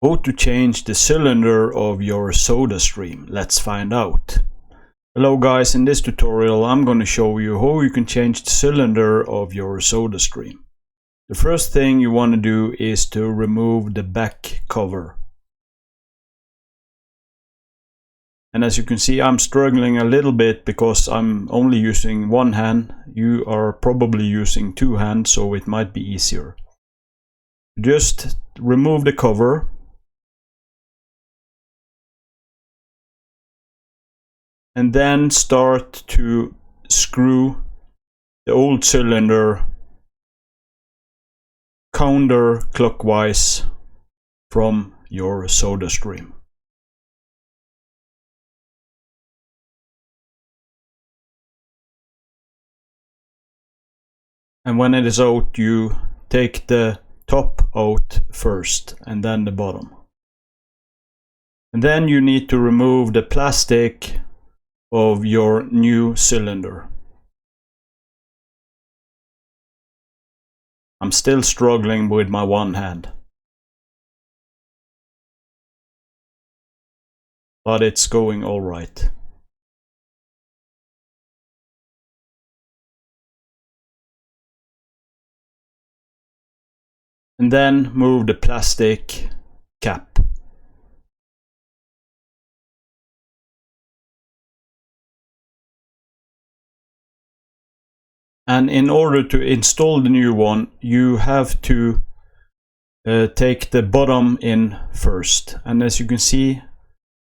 How to change the cylinder of your SodaStream? Let's find out. Hello guys, in this tutorial I'm going to show you how you can change the cylinder of your SodaStream. The first thing you want to do is to remove the back cover. And as you can see, I'm struggling a little bit because I'm only using one hand. You are probably using two hands, so it might be easier. Just remove the cover. And then start to screw the old cylinder counterclockwise from your SodaStream. And when it is out, you take the top out first and then the bottom. And then you need to remove the plastic of your new cylinder. I'm still struggling with my one hand, but it's going all right. And then move the plastic cap. And in order to install the new one, you have to take the bottom in first. And as you can see,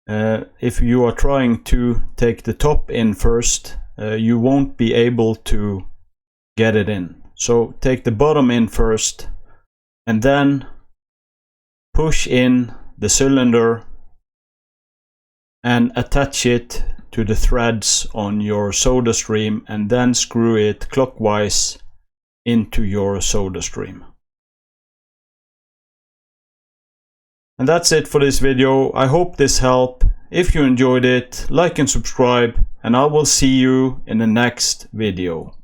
if you are trying to take the top in first, you won't be able to get it in. So take the bottom in first and then push in the cylinder and attach it to the threads on your SodaStream, and then screw it clockwise into your SodaStream. And that's it for this video. I hope this helped. If you enjoyed it, like and subscribe, and I will see you in the next video.